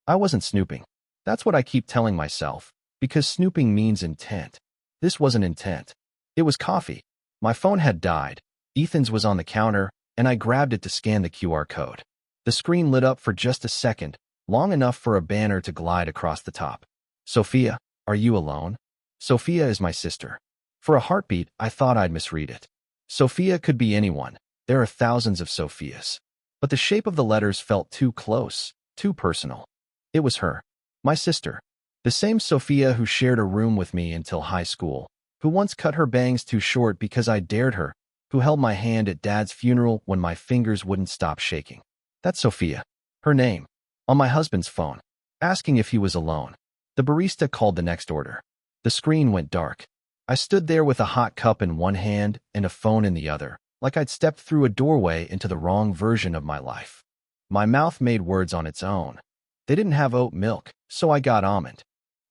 I wasn't snooping. That's what I keep telling myself, because snooping means intent. This wasn't intent. It was coffee. My phone had died. Ethan's was on the counter, and I grabbed it to scan the QR code. The screen lit up for just a second, long enough for a banner to glide across the top. Sophia, are you alone? Sophia is my sister. For a heartbeat, I thought I'd misread it. Sophia could be anyone. There are thousands of Sophias. But the shape of the letters felt too close, too personal. It was her. My sister. The same Sophia who shared a room with me until high school, who once cut her bangs too short because I dared her, who held my hand at Dad's funeral when my fingers wouldn't stop shaking. That's Sophia. Her name. On my husband's phone. Asking if he was alone. The barista called the next order. The screen went dark. I stood there with a hot cup in one hand and a phone in the other, like I'd stepped through a doorway into the wrong version of my life. My mouth made words on its own. They didn't have oat milk, so I got almond.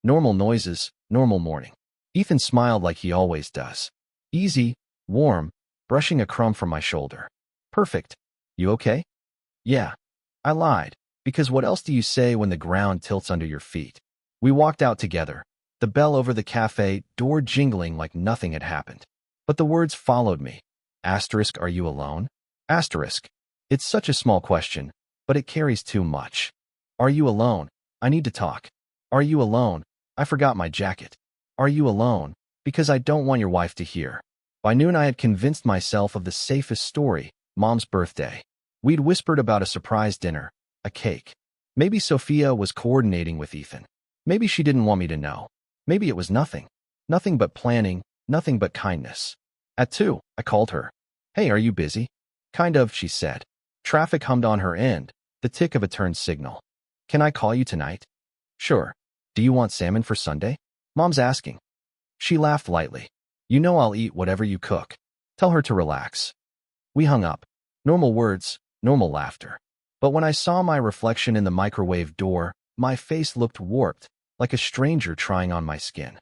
Normal noises, normal morning. Ethan smiled like he always does. Easy, warm, brushing a crumb from my shoulder. Perfect. You okay? Yeah. I lied, because what else do you say when the ground tilts under your feet? We walked out together, the bell over the cafe door jingling like nothing had happened. But the words followed me. Asterisk, are you alone? Asterisk. It's such a small question, but it carries too much. Are you alone? I need to talk. Are you alone? I forgot my jacket. Are you alone? Because I don't want your wife to hear. By noon I had convinced myself of the safest story, Mom's birthday. We'd whispered about a surprise dinner, a cake. Maybe Sophia was coordinating with Ethan. Maybe she didn't want me to know. Maybe it was nothing. Nothing but planning, nothing but kindness. At 2, I called her. Hey, are you busy? Kind of, she said. Traffic hummed on her end, the tick of a turn signal. Can I call you tonight? Sure. Do you want salmon for Sunday? Mom's asking. She laughed lightly. You know I'll eat whatever you cook. Tell her to relax. We hung up. Normal words, normal laughter. But when I saw my reflection in the microwave door, my face looked warped, like a stranger trying on my skin.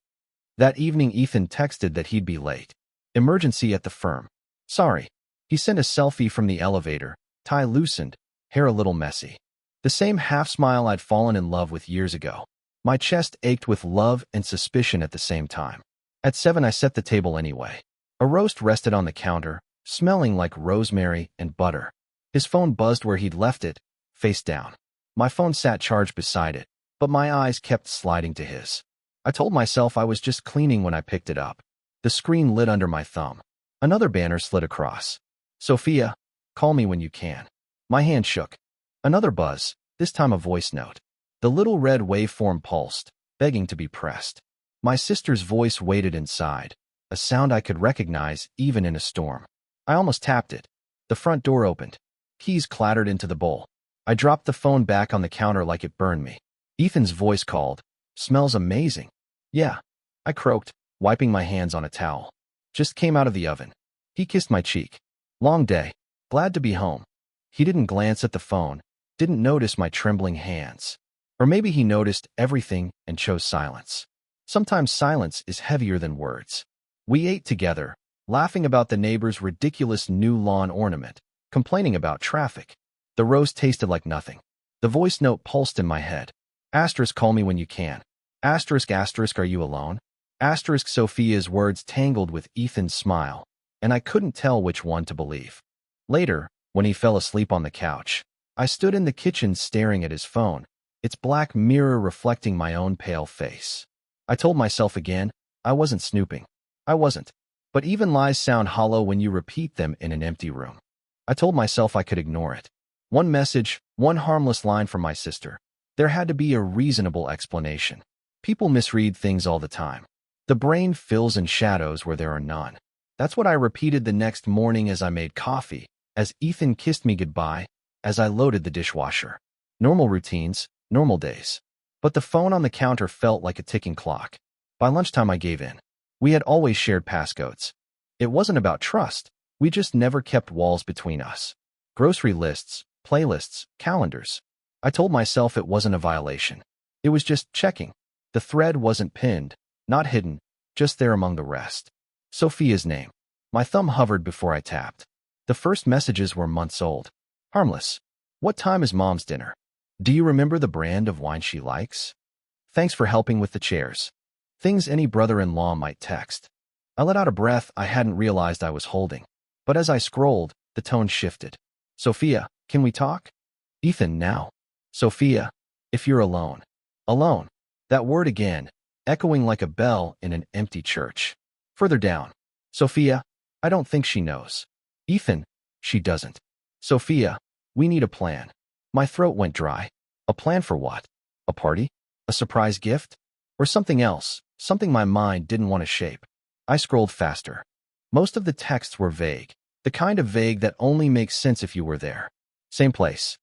That evening Ethan texted that he'd be late. Emergency at the firm. Sorry. He sent a selfie from the elevator, tie loosened, hair a little messy. The same half-smile I'd fallen in love with years ago. My chest ached with love and suspicion at the same time. At 7 I set the table anyway. A roast rested on the counter, smelling like rosemary and butter. His phone buzzed where he'd left it, face down. My phone sat charged beside it, but my eyes kept sliding to his. I told myself I was just cleaning when I picked it up. The screen lit under my thumb. Another banner slid across. Sophia, call me when you can. My hand shook. Another buzz, this time a voice note. The little red waveform pulsed, begging to be pressed. My sister's voice waited inside, a sound I could recognize even in a storm. I almost tapped it. The front door opened. Keys clattered into the bowl. I dropped the phone back on the counter like it burned me. Ethan's voice called. Smells amazing. Yeah, I croaked, wiping my hands on a towel. Just came out of the oven. He kissed my cheek. Long day. Glad to be home. He didn't glance at the phone, didn't notice my trembling hands. Or maybe he noticed everything and chose silence. Sometimes silence is heavier than words. We ate together, laughing about the neighbor's ridiculous new lawn ornament, complaining about traffic. The roast tasted like nothing. The voice note pulsed in my head. Asterisk, call me when you can. Asterisk, asterisk, are you alone? Asterisk, Sophia's words tangled with Ethan's smile, and I couldn't tell which one to believe. Later, when he fell asleep on the couch, I stood in the kitchen staring at his phone, its black mirror reflecting my own pale face. I told myself again, I wasn't snooping. I wasn't. But even lies sound hollow when you repeat them in an empty room. I told myself I could ignore it. One message, one harmless line from my sister. There had to be a reasonable explanation. People misread things all the time. The brain fills in shadows where there are none. That's what I repeated the next morning as I made coffee, as Ethan kissed me goodbye, as I loaded the dishwasher. Normal routines, normal days. But the phone on the counter felt like a ticking clock. By lunchtime I gave in. We had always shared passcodes. It wasn't about trust. We just never kept walls between us. Grocery lists, playlists, calendars. I told myself it wasn't a violation. It was just checking. The thread wasn't pinned, not hidden, just there among the rest. Sophia's name. My thumb hovered before I tapped. The first messages were months old. Harmless. What time is Mom's dinner? Do you remember the brand of wine she likes? Thanks for helping with the chairs. Things any brother-in-law might text. I let out a breath I hadn't realized I was holding. But as I scrolled, the tone shifted. Sophia, can we talk? Ethan, now. Sophia, if you're alone. Alone. That word again, echoing like a bell in an empty church. Further down. Sophia, I don't think she knows. Ethan, she doesn't. Sophia, we need a plan. My throat went dry. A plan for what? A party? A surprise gift? Or something else, something my mind didn't want to shape. I scrolled faster. Most of the texts were vague, the kind of vague that only makes sense if you were there. Same place.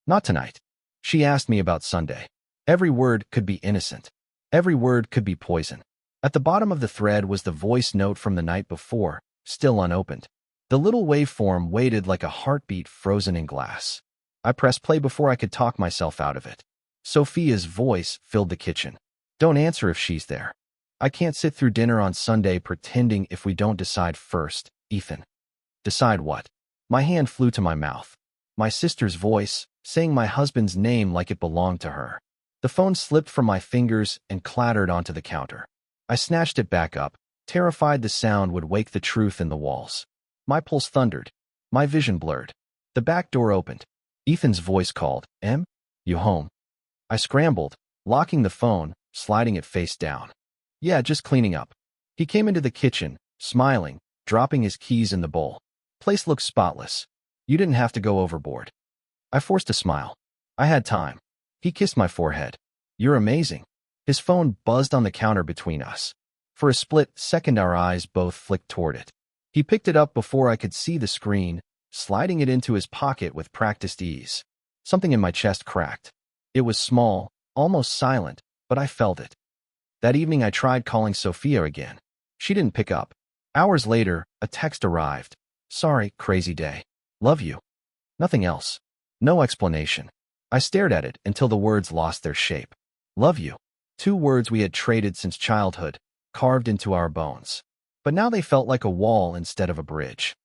Not tonight. She asked me about Sunday. Every word could be innocent. Every word could be poison. At the bottom of the thread was the voice note from the night before, still unopened. The little waveform waited like a heartbeat frozen in glass. I pressed play before I could talk myself out of it. Sophia's voice filled the kitchen. Don't answer if she's there. I can't sit through dinner on Sunday pretending if we don't decide first, Ethan. Decide what? My hand flew to my mouth. My sister's voice, saying my husband's name like it belonged to her. The phone slipped from my fingers and clattered onto the counter. I snatched it back up, terrified the sound would wake the truth in the walls. My pulse thundered. My vision blurred. The back door opened. Ethan's voice called, "Em? You home?" I scrambled, locking the phone, sliding it face down. Yeah, just cleaning up. He came into the kitchen, smiling, dropping his keys in the bowl. Place looked spotless. You didn't have to go overboard. I forced a smile. I had time. He kissed my forehead. You're amazing. His phone buzzed on the counter between us. For a split second our eyes both flicked toward it. He picked it up before I could see the screen, sliding it into his pocket with practiced ease. Something in my chest cracked. It was small, almost silent, but I felt it. That evening I tried calling Sophia again. She didn't pick up. Hours later, a text arrived. Sorry, crazy day. Love you. Nothing else. No explanation. I stared at it until the words lost their shape. Love you. 2 words we had traded since childhood, carved into our bones. But now they felt like a wall instead of a bridge.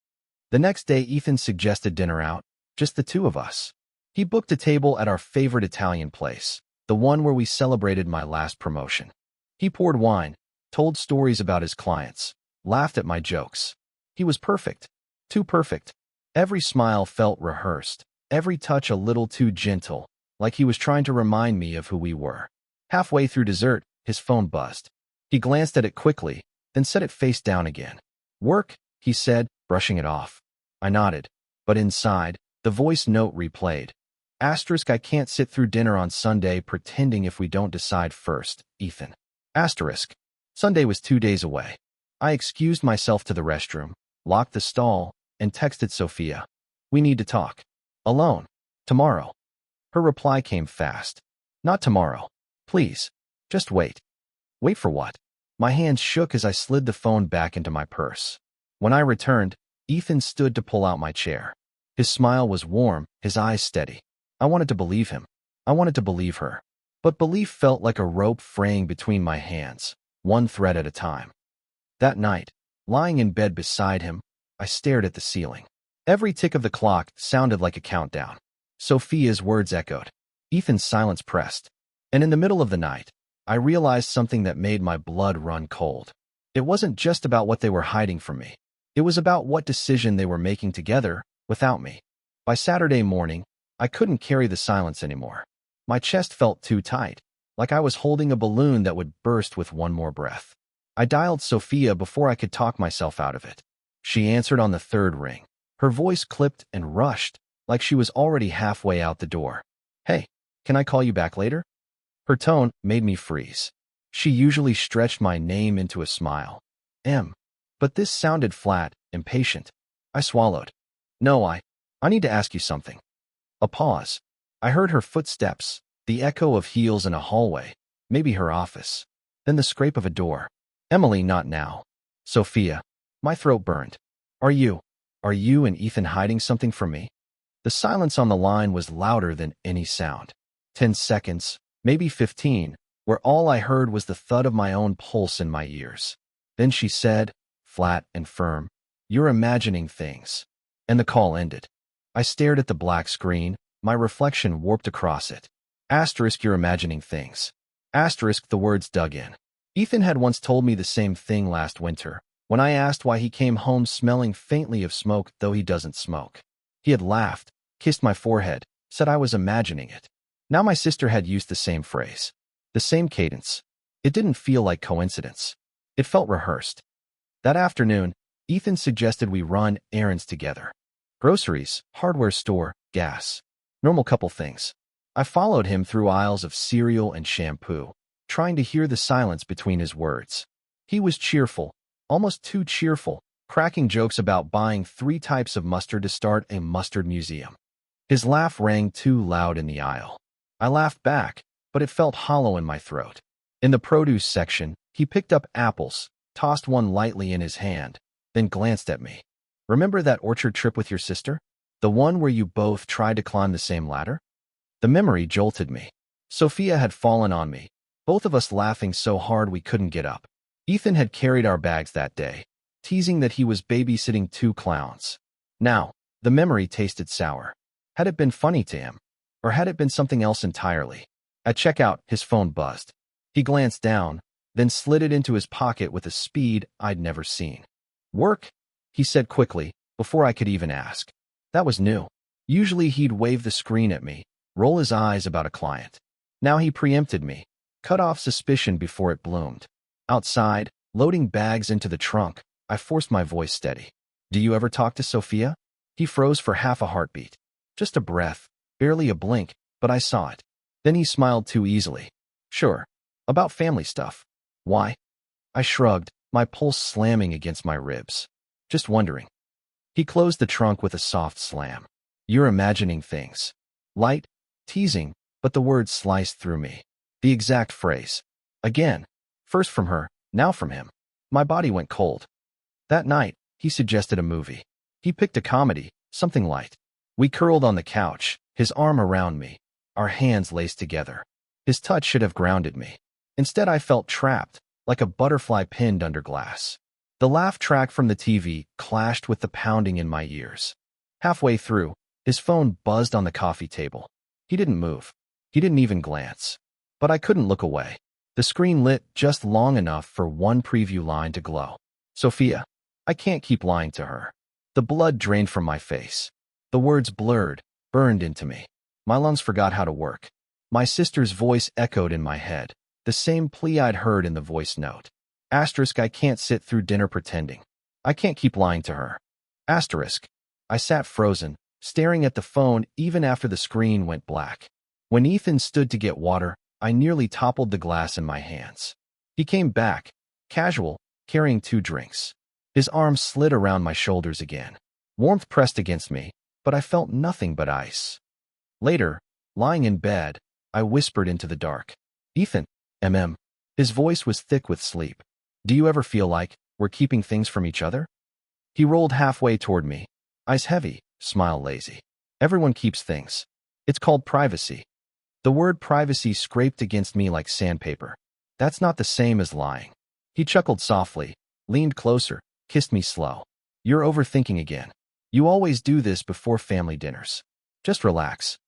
The next day, Ethan suggested dinner out, just the 2 of us. He booked a table at our favorite Italian place, the one where we celebrated my last promotion. He poured wine, told stories about his clients, laughed at my jokes. He was perfect. Too perfect. Every smile felt rehearsed, every touch a little too gentle, like he was trying to remind me of who we were. Halfway through dessert, his phone buzzed. He glanced at it quickly, then set it face down again. Work, he said, brushing it off. I nodded, but inside, the voice note replayed. Asterisk, I can't sit through dinner on Sunday pretending if we don't decide first, Ethan. Asterisk. Sunday was 2 days away. I excused myself to the restroom, locked the stall, and texted Sophia. We need to talk. Alone. Tomorrow. Her reply came fast. Not tomorrow. Please. Just wait. Wait for what? My hands shook as I slid the phone back into my purse. When I returned, Ethan stood to pull out my chair. His smile was warm, his eyes steady. I wanted to believe him. I wanted to believe her. But belief felt like a rope fraying between my hands, one thread at a time. That night, lying in bed beside him, I stared at the ceiling. Every tick of the clock sounded like a countdown. Sophia's words echoed. Ethan's silence pressed. And in the middle of the night, I realized something that made my blood run cold. It wasn't just about what they were hiding from me. It was about what decision they were making together, without me. By Saturday morning, I couldn't carry the silence anymore. My chest felt too tight, like I was holding a balloon that would burst with one more breath. I dialed Sophia before I could talk myself out of it. She answered on the 3rd ring. Her voice clipped and rushed, like she was already halfway out the door. Hey, can I call you back later? Her tone made me freeze. She usually stretched my name into a smile. M. But this sounded flat, impatient. I swallowed. No, I need to ask you something. A pause. I heard her footsteps, the echo of heels in a hallway, maybe her office. Then the scrape of a door. Emily, not now. Sophia. My throat burned. Are you and Ethan hiding something from me? The silence on the line was louder than any sound. 10 seconds, maybe 15, where all I heard was the thud of my own pulse in my ears. Then she said, flat and firm, "You're imagining things." And the call ended. I stared at the black screen, my reflection warped across it. Asterisk, you're imagining things. Asterisk, the words dug in. Ethan had once told me the same thing last winter, when I asked why he came home smelling faintly of smoke, though he doesn't smoke. He had laughed, kissed my forehead, said I was imagining it. Now my sister had used the same phrase, the same cadence. It didn't feel like coincidence. It felt rehearsed. That afternoon, Ethan suggested we run errands together. Groceries, hardware store, gas. Normal couple things. I followed him through aisles of cereal and shampoo, trying to hear the silence between his words. He was cheerful, almost too cheerful, cracking jokes about buying 3 types of mustard to start a mustard museum. His laugh rang too loud in the aisle. I laughed back, but it felt hollow in my throat. In the produce section, he picked up apples, tossed one lightly in his hand, then glanced at me. Remember that orchard trip with your sister? The one where you both tried to climb the same ladder? The memory jolted me. Sophia had fallen on me, both of us laughing so hard we couldn't get up. Ethan had carried our bags that day, teasing that he was babysitting 2 clowns. Now, the memory tasted sour. Had it been funny to him? Or had it been something else entirely? At checkout, his phone buzzed. He glanced down, then slid it into his pocket with a speed I'd never seen. "Work?" he said quickly, before I could even ask. That was new. Usually he'd wave the screen at me, roll his eyes about a client. Now he preempted me, cut off suspicion before it bloomed. Outside, loading bags into the trunk, I forced my voice steady. "Do you ever talk to Sophia?" He froze for half a heartbeat. Just a breath, barely a blink, but I saw it. Then he smiled too easily. "Sure. About family stuff." "Why?" I shrugged, my pulse slamming against my ribs. "Just wondering." He closed the trunk with a soft slam. "You're imagining things." Light, teasing, but the words sliced through me. The exact phrase. Again. First from her, now from him. My body went cold. That night, he suggested a movie. He picked a comedy, something light. We curled on the couch, his arm around me, our hands laced together. His touch should have grounded me. Instead, I felt trapped, like a butterfly pinned under glass. The laugh track from the TV clashed with the pounding in my ears. Halfway through, his phone buzzed on the coffee table. He didn't move. He didn't even glance. But I couldn't look away. The screen lit just long enough for one preview line to glow. "Sophia." I can't keep lying to her. The blood drained from my face. The words blurred, burned into me. My lungs forgot how to work. My sister's voice echoed in my head, the same plea I'd heard in the voice note. Asterisk, I can't sit through dinner pretending. I can't keep lying to her. Asterisk. I sat frozen, staring at the phone even after the screen went black. When Ethan stood to get water, I nearly toppled the glass in my hands. He came back, casual, carrying 2 drinks. His arm slid around my shoulders again. Warmth pressed against me, but I felt nothing but ice. Later, lying in bed, I whispered into the dark. "Ethan, mm." His voice was thick with sleep. "Do you ever feel like we're keeping things from each other?" He rolled halfway toward me. Eyes heavy, smile lazy. "Everyone keeps things. It's called privacy." The word privacy scraped against me like sandpaper. That's not the same as lying. He chuckled softly, leaned closer, kissed me slow. "You're overthinking again. You always do this before family dinners. Just relax."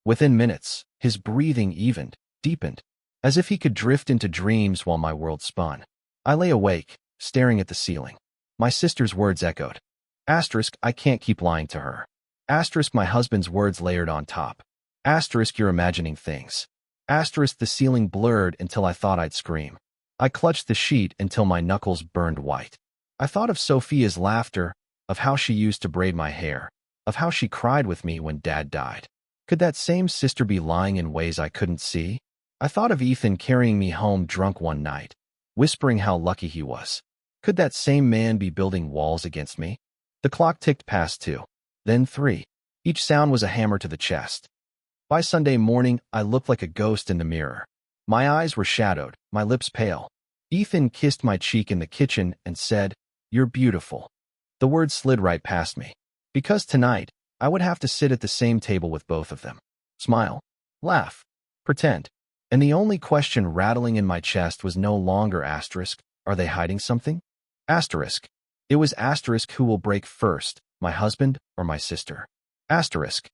Within minutes, his breathing evened, deepened, as if he could drift into dreams while my world spun. I lay awake, staring at the ceiling. My sister's words echoed. Asterisk, I can't keep lying to her. Asterisk, my husband's words layered on top. Asterisk, you're imagining things. Asterisk, the ceiling blurred until I thought I'd scream. I clutched the sheet until my knuckles burned white. I thought of Sophia's laughter, of how she used to braid my hair, of how she cried with me when Dad died. Could that same sister be lying in ways I couldn't see? I thought of Ethan carrying me home drunk one night, whispering how lucky he was. Could that same man be building walls against me? The clock ticked past 2, then 3. Each sound was a hammer to the chest. By Sunday morning, I looked like a ghost in the mirror. My eyes were shadowed, my lips pale. Ethan kissed my cheek in the kitchen and said, "You're beautiful." The words slid right past me. Because tonight, I would have to sit at the same table with both of them. Smile. Laugh. Pretend. And the only question rattling in my chest was no longer asterisk, are they hiding something? Asterisk. It was asterisk, who will break first, my husband or my sister? Asterisk.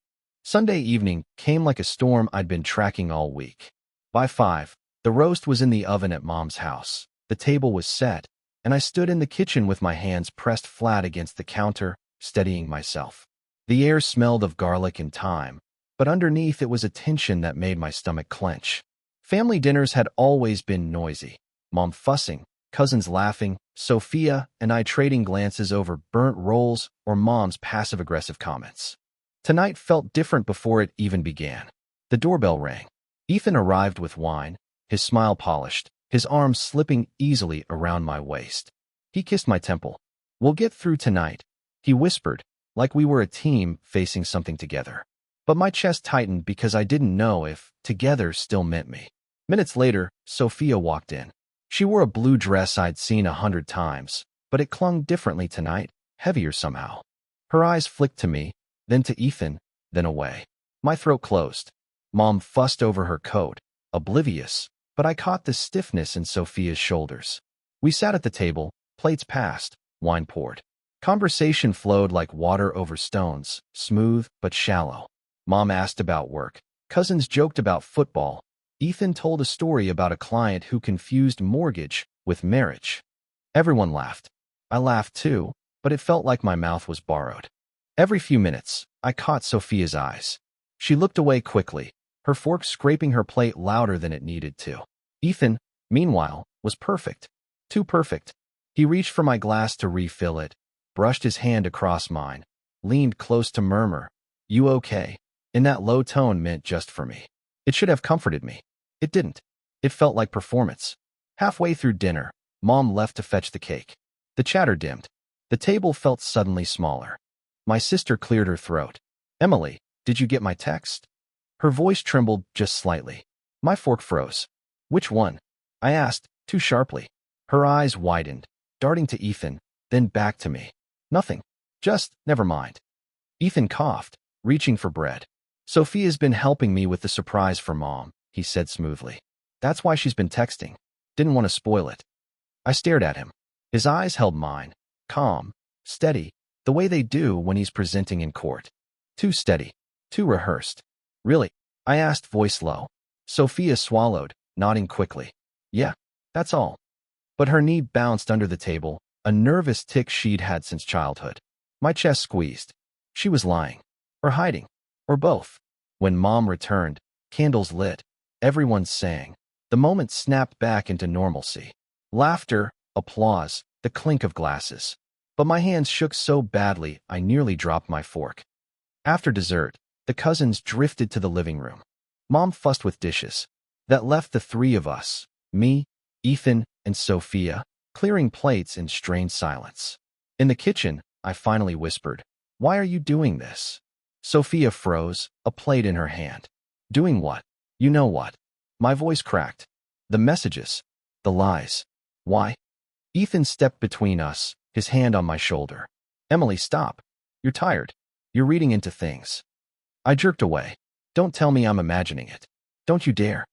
Sunday evening came like a storm I'd been tracking all week. By 5, the roast was in the oven at Mom's house. The table was set, and I stood in the kitchen with my hands pressed flat against the counter, steadying myself. The air smelled of garlic and thyme, but underneath it was a tension that made my stomach clench. Family dinners had always been noisy. Mom fussing, cousins laughing, Sophia and I trading glances over burnt rolls or Mom's passive-aggressive comments. Tonight felt different before it even began. The doorbell rang. Ethan arrived with wine, his smile polished, his arms slipping easily around my waist. He kissed my temple. "We'll get through tonight," he whispered, like we were a team facing something together. But my chest tightened because I didn't know if together still meant me. Minutes later, Sophia walked in. She wore a blue dress I'd seen 100 times, but it clung differently tonight, heavier somehow. Her eyes flicked to me, then to Ethan, then away. My throat closed. Mom fussed over her coat, oblivious, but I caught the stiffness in Sophia's shoulders. We sat at the table, plates passed, wine poured. Conversation flowed like water over stones, smooth but shallow. Mom asked about work. Cousins joked about football. Ethan told a story about a client who confused mortgage with marriage. Everyone laughed. I laughed too, but it felt like my mouth was borrowed. Every few minutes, I caught Sophia's eyes. She looked away quickly, her fork scraping her plate louder than it needed to. Ethan, meanwhile, was perfect. Too perfect. He reached for my glass to refill it, brushed his hand across mine, leaned close to murmur, "You okay?" In that low tone meant just for me. It should have comforted me. It didn't. It felt like performance. Halfway through dinner, Mom left to fetch the cake. The chatter dimmed. The table felt suddenly smaller. My sister cleared her throat. "Emily, did you get my text?" Her voice trembled just slightly. My fork froze. "Which one?" I asked, too sharply. Her eyes widened, darting to Ethan, then back to me. "Nothing. Just, never mind." Ethan coughed, reaching for bread. "Sophia's been helping me with the surprise for Mom," he said smoothly. "That's why she's been texting. Didn't want to spoil it." I stared at him. His eyes held mine, calm, steady, the way they do when he's presenting in court. Too steady, too rehearsed. "Really?" I asked, voice low. Sophia swallowed, nodding quickly. "Yeah, that's all." But her knee bounced under the table, a nervous tic she'd had since childhood. My chest squeezed. She was lying. Or hiding. Or both. When Mom returned, candles lit, everyone sang. The moment snapped back into normalcy. Laughter, applause, the clink of glasses. But my hands shook so badly I nearly dropped my fork. After dessert, the cousins drifted to the living room. Mom fussed with dishes. That left the three of us, me, Ethan, and Sophia, clearing plates in strained silence. In the kitchen, I finally whispered, "Why are you doing this?" Sophia froze, a plate in her hand. "Doing what?" "You know what." My voice cracked. "The messages. The lies." "Why?" Ethan stepped between us, his hand on my shoulder. "Emily, stop. You're tired. You're reading into things." I jerked away. "Don't tell me I'm imagining it. Don't you dare."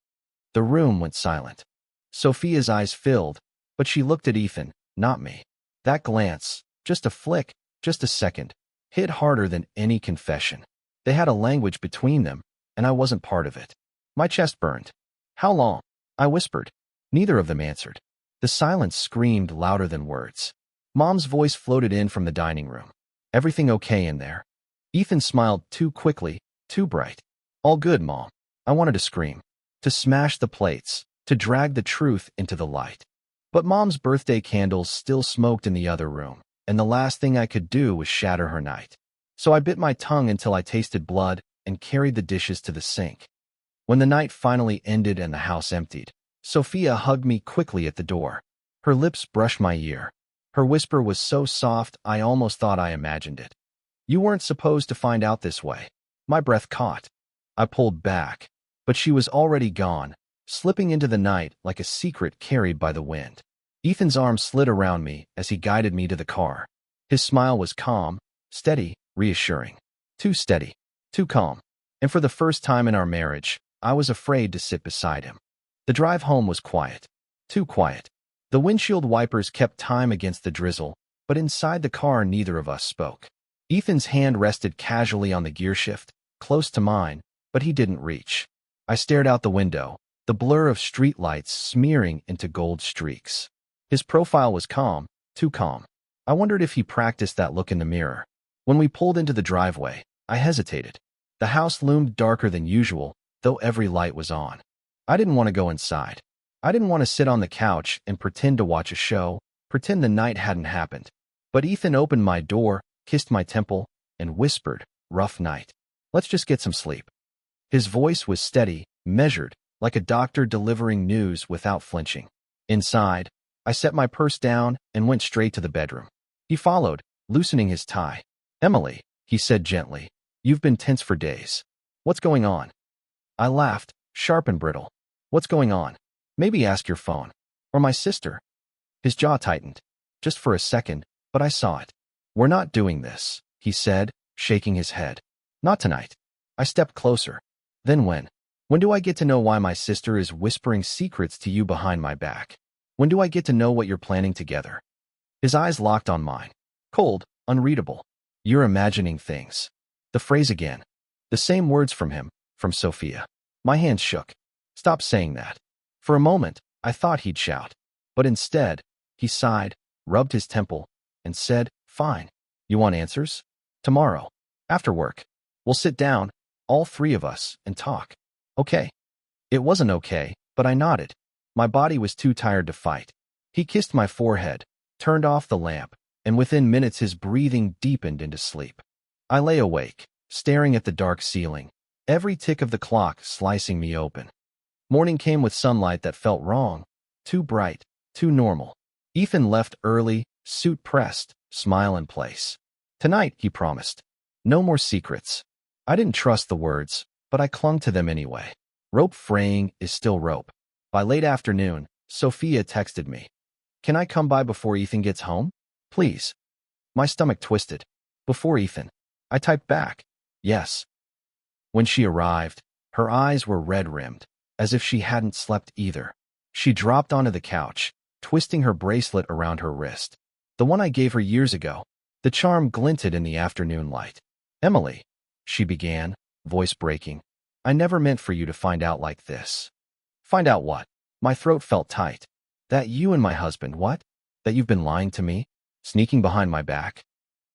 The room went silent. Sophia's eyes filled, but she looked at Ethan, not me. That glance, just a flick, just a second, hit harder than any confession. They had a language between them, and I wasn't part of it. My chest burned. "How long?" I whispered. Neither of them answered. The silence screamed louder than words. Mom's voice floated in from the dining room. "Everything okay in there?" Ethan smiled too quickly, too bright. "All good, Mom." I wanted to scream, to smash the plates, to drag the truth into the light. But Mom's birthday candles still smoked in the other room, and the last thing I could do was shatter her night. So I bit my tongue until I tasted blood and carried the dishes to the sink. When the night finally ended and the house emptied, Sophia hugged me quickly at the door. Her lips brushed my ear. Her whisper was so soft I almost thought I imagined it. "You weren't supposed to find out this way." My breath caught. I pulled back, but she was already gone, slipping into the night like a secret carried by the wind. Ethan's arm slid around me as he guided me to the car. His smile was calm, steady, reassuring. Too steady, too calm. And for the first time in our marriage, I was afraid to sit beside him. The drive home was quiet. Too quiet. The windshield wipers kept time against the drizzle, but inside the car neither of us spoke. Ethan's hand rested casually on the gearshift, close to mine, but he didn't reach. I stared out the window, the blur of streetlights smearing into gold streaks. His profile was calm, too calm. I wondered if he practiced that look in the mirror. When we pulled into the driveway, I hesitated. The house loomed darker than usual, though every light was on. I didn't want to go inside. I didn't want to sit on the couch and pretend to watch a show, pretend the night hadn't happened. But Ethan opened my door, kissed my temple, and whispered, "Rough night. Let's just get some sleep." His voice was steady, measured, like a doctor delivering news without flinching. Inside, I set my purse down and went straight to the bedroom. He followed, loosening his tie. "Emily," he said gently, "you've been tense for days. What's going on?" I laughed, sharp and brittle. "What's going on? Maybe ask your phone. Or my sister." His jaw tightened. Just for a second, but I saw it. "We're not doing this," he said, shaking his head. "Not tonight." I stepped closer. "Then when? When do I get to know why my sister is whispering secrets to you behind my back? When do I get to know what you're planning together?" His eyes locked on mine. Cold, unreadable. "You're imagining things." The phrase again. The same words from him, from Sophia. My hands shook. "Stop saying that." For a moment, I thought he'd shout. But instead, he sighed, rubbed his temple, and said, "Fine. You want answers? Tomorrow. After work. We'll sit down, all three of us, and talk." "Okay." It wasn't okay, but I nodded. My body was too tired to fight. He kissed my forehead, turned off the lamp, and within minutes his breathing deepened into sleep. I lay awake, staring at the dark ceiling, every tick of the clock slicing me open. Morning came with sunlight that felt wrong, too bright, too normal. Ethan left early, suit pressed, smile in place. "Tonight," he promised. "No more secrets." I didn't trust the words, but I clung to them anyway. Rope fraying is still rope. By late afternoon, Sophia texted me. "Can I come by before Ethan gets home? Please." My stomach twisted. "Before Ethan?" I typed back. "Yes." When she arrived, her eyes were red-rimmed, as if she hadn't slept either. She dropped onto the couch, twisting her bracelet around her wrist. The one I gave her years ago. The charm glinted in the afternoon light. "Emily," she began, voice breaking, "I never meant for you to find out like this." "Find out what?" My throat felt tight. "That you and my husband, what? That you've been lying to me? Sneaking behind my back?"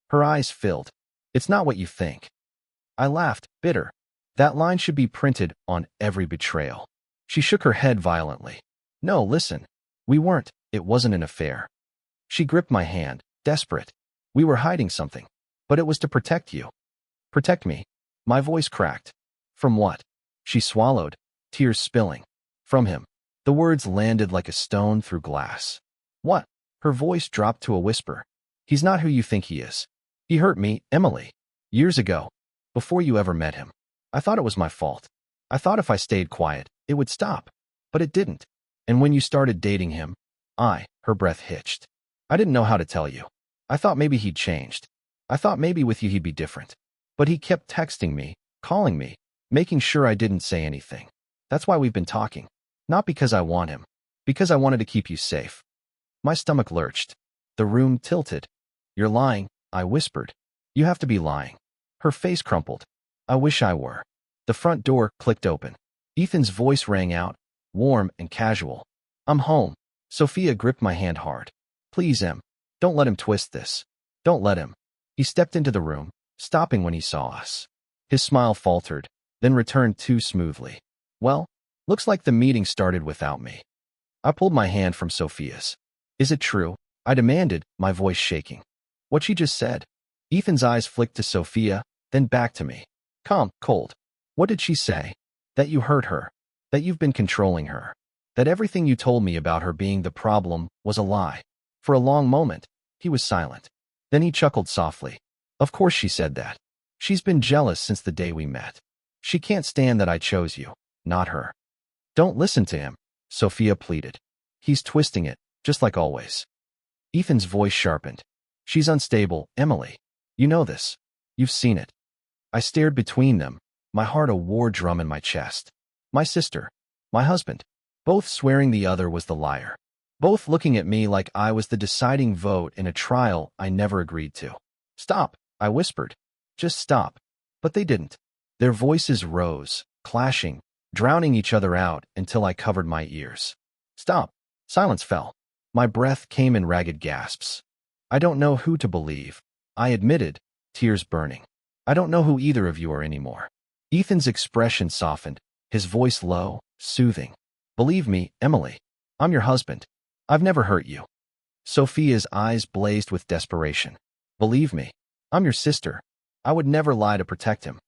Her eyes filled. "It's not what you think." I laughed, bitter. That line should be printed on every betrayal. She shook her head violently. "No, listen. We weren't. It wasn't an affair." She gripped my hand, desperate. "We were hiding something. But it was to protect you." "Protect me?" My voice cracked. "From what?" She swallowed, tears spilling. "From him." The words landed like a stone through glass. "What?" Her voice dropped to a whisper. "He's not who you think he is. He hurt me, Emily. Years ago. Before you ever met him. I thought it was my fault. I thought if I stayed quiet, it would stop. But it didn't. And when you started dating him, her breath hitched. I didn't know how to tell you. I thought maybe he'd changed. I thought maybe with you he'd be different. But he kept texting me, calling me, making sure I didn't say anything. That's why we've been talking. Not because I want him. Because I wanted to keep you safe." My stomach lurched. The room tilted. "You're lying," I whispered. "You have to be lying." Her face crumpled. "I wish I were." The front door clicked open. Ethan's voice rang out, warm and casual. "I'm home." Sophia gripped my hand hard. "Please, Em. Don't let him twist this. Don't let him." He stepped into the room, stopping when he saw us. His smile faltered, then returned too smoothly. "Well, looks like the meeting started without me." I pulled my hand from Sophia's. "Is it true?" I demanded, my voice shaking. "What she just said?" Ethan's eyes flicked to Sophia, then back to me. Calm, cold. "What did she say?" "That you hurt her. That you've been controlling her. That everything you told me about her being the problem was a lie." For a long moment, he was silent. Then he chuckled softly. "Of course she said that. She's been jealous since the day we met. She can't stand that I chose you, not her." "Don't listen to him," Sophia pleaded. "He's twisting it, just like always." Ethan's voice sharpened. "She's unstable, Emily. You know this. You've seen it." I stared between them, my heart a war drum in my chest. My sister, my husband, both swearing the other was the liar. Both looking at me like I was the deciding vote in a trial I never agreed to. "Stop," I whispered. "Just stop." But they didn't. Their voices rose, clashing, drowning each other out until I covered my ears. Stop. Silence fell. My breath came in ragged gasps. I don't know who to believe, I admitted, tears burning. I don't know who either of you are anymore. Ethan's expression softened, his voice low, soothing. Believe me, Emily, I'm your husband. I've never hurt you. Sophia's eyes blazed with desperation. Believe me, I'm your sister. I would never lie to protect him.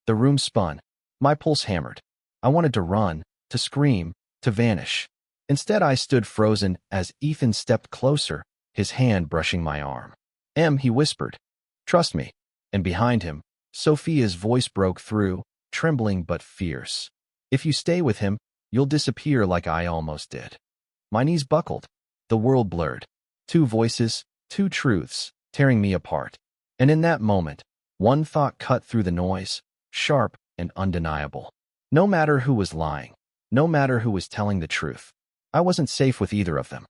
The room spun. My pulse hammered. I wanted to run, to scream, to vanish. Instead, I stood frozen as Ethan stepped closer, his hand brushing my arm. Em, he whispered. Trust me. And behind him, Sophia's voice broke through, trembling but fierce. If you stay with him, you'll disappear like I almost did. My knees buckled. The world blurred. Two voices, two truths, tearing me apart. And in that moment, one thought cut through the noise, sharp and undeniable. No matter who was lying, no matter who was telling the truth, I wasn't safe with either of them.